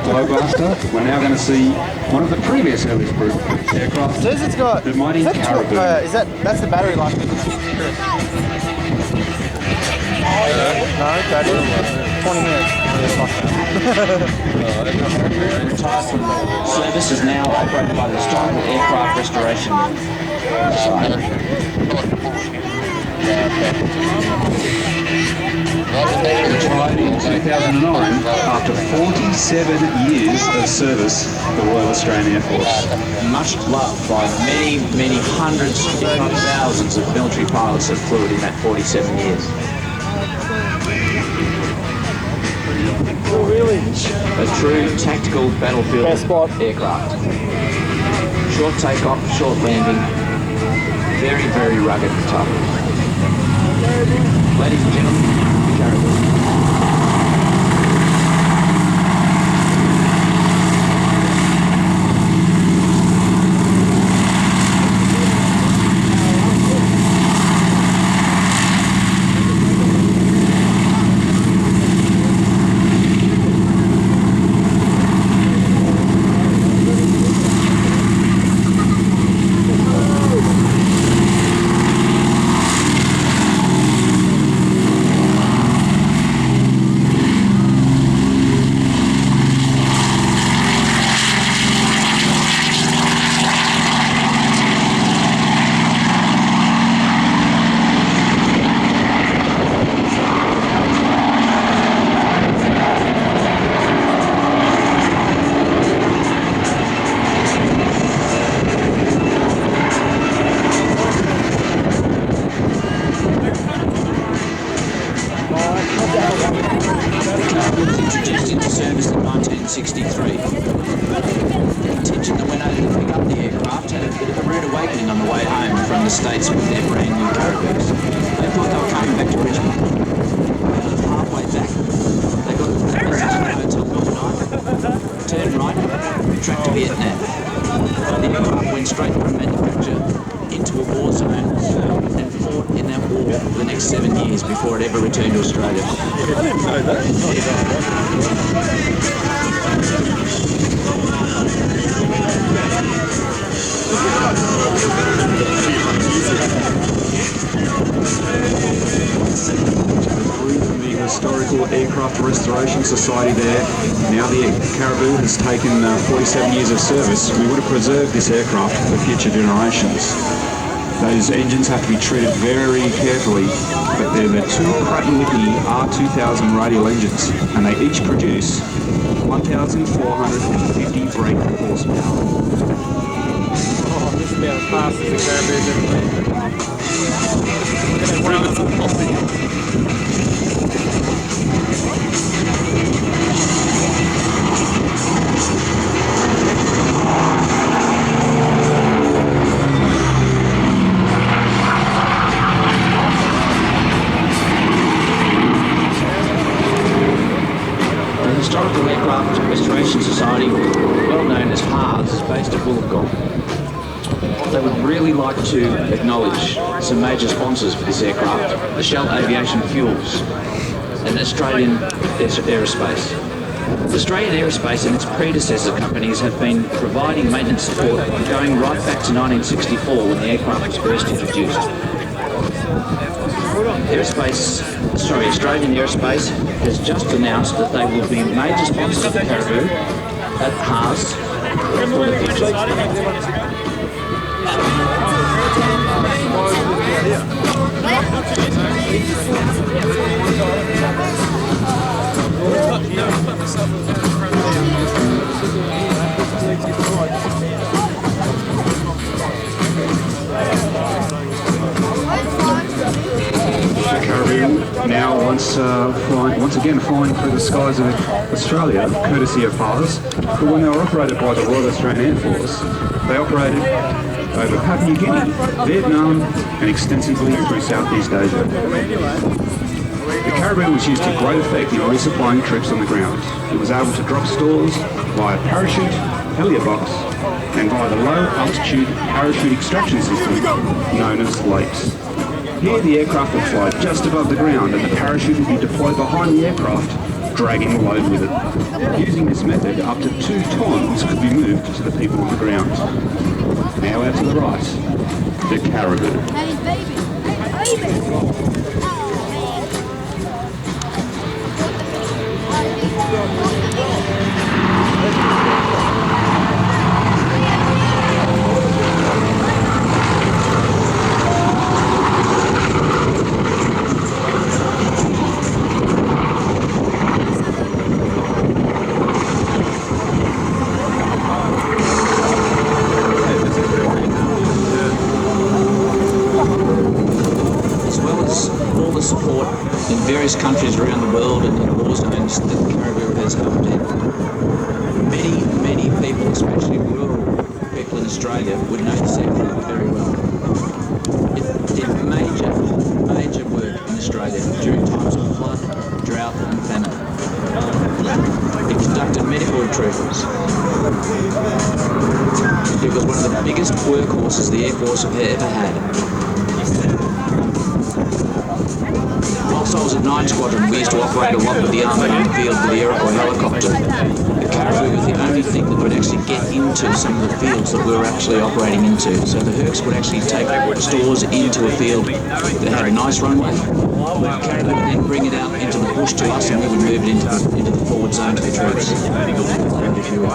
Globemaster, we're now going to see one of the previous Ellis Group aircraft. Says it's got the mighty Caribou. That's the battery life, isn't it? No, that is 20 minutes. Service is now operated by the Historical Aircraft Restoration Society. Retired in 2009 after 47 years of service the Royal Australian Air Force. Much loved by many, many hundreds, if not thousands, of military pilots that flew it in that 47 years. Oh, really? A true tactical battlefield aircraft. Short takeoff, short landing, very, very rugged and tough. Ladies and gentlemen, Caribou. Introduced into service in 1963. The contingent that went over to pick up the aircraft had a bit of a rude awakening on the way home from the States with their brand new Caribous. They thought they were coming back to Richmond. Halfway back, they got a message in the hotel overnight, turned right, tracked to Vietnam. The aircraft went straight from manufacture into a war zone and fought in that war for the next 7 years before it ever returned to Australia. I didn't know that. The Historical Aircraft Restoration Society there. Now the Caribou has taken 47 years of service. We would have preserved this aircraft for future generations. Those engines have to be treated very carefully, but they're the two Pratt & Whitney R2000 radial engines, and they each produce 1,450 brake horsepower. Oh, this is about as fast as the Caribou. The Historical Aircraft Restoration Society, well known as HARS, is based at Wollongong. They would really like to acknowledge some major sponsors for this aircraft: the Shell Aviation Fuels and Australian Aerospace. Australian Aerospace and its predecessor companies have been providing maintenance support going right back to 1964 when the aircraft was first introduced. Australian Aerospace has just announced that they will be major sponsors of the Caribou at HARS for the future. The Caribou now once again flying through the skies of Australia, courtesy of HARS, but when they were operated by the Royal Australian Air Force, they operated over Papua New Guinea, Vietnam, and extensively through Southeast Asia. The Caribou was used to great effect in resupplying troops on the ground. It was able to drop stores via parachute, heliobox, and via the low-altitude parachute extraction system known as LAPES. Here the aircraft would fly just above the ground and the parachute would be deployed behind the aircraft, dragging the load with it. Using this method, up to 2 tons could be moved to the people on the ground. Now out to the right, the Caribou. Hey, baby! Baby! Support in various countries around the world and in war zones that the Caribou has helped in. Many people, especially rural people in Australia, would know this aircraft very well. It did major work in Australia during times of flood, drought and famine. It conducted medical retrievals. It was one of the biggest workhorses the Air Force have ever had. Whilst I was at 9 Squadron, we used to operate a lot with the Army on the field with the Aerofoil helicopter. The Caribou was the only thing that would actually get into some of the fields that we were actually operating into. So the Hercs would actually take stores into a field that had a nice runway. The Caribou would then bring it out into the bush to us and we would move it into the forward zone to the troops. If you will.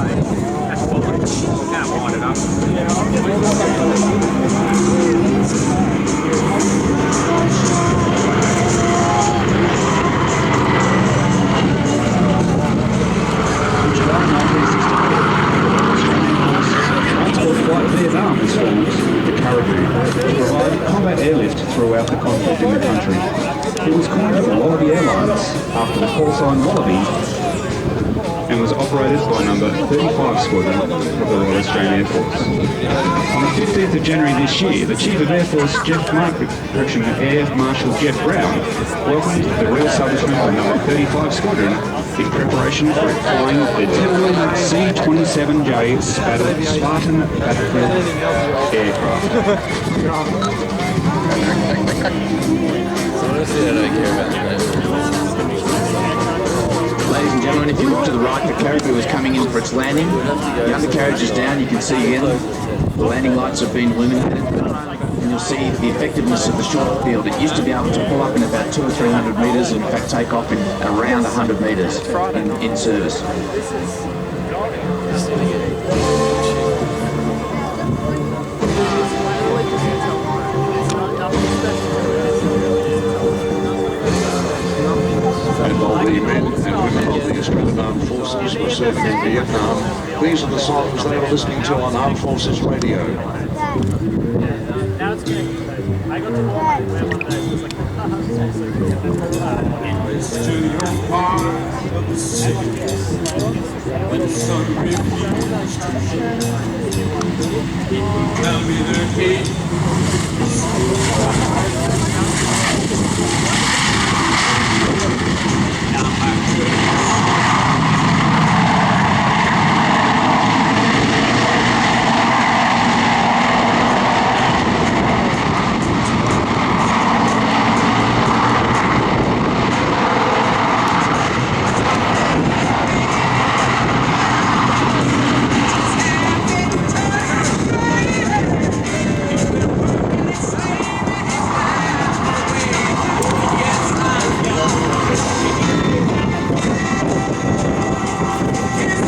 Vietnam has formed the Caribou to provide combat airlift throughout the conflict in the country. It was coined the Wallaby Airlines after the call sign Wallaby and was operated by number 35 Squadron of the Royal Australian Air Force. On the 15th of January this year, the Chief of Air Force Air Marshal Jeff Brown welcomed the Royal Submarine number 35 Squadron in preparation for flying the typical C-27J Spartan battlefield aircraft. Ladies and gentlemen, if you look to the right, the Caribou is coming in for its landing. The undercarriage is down, you can see again the landing lights have been illuminated. And you'll see the effectiveness of the short field. It used to be able to pull up in about 200 or 300 metres and in fact take off in around 100 metres in service. And all the men and women of the Australian Armed Forces were serving in Vietnam. These are the songs they are listening to on Armed Forces Radio. It's to your part of the city when the sun refuses to shine. Tell me their hate. Now I'm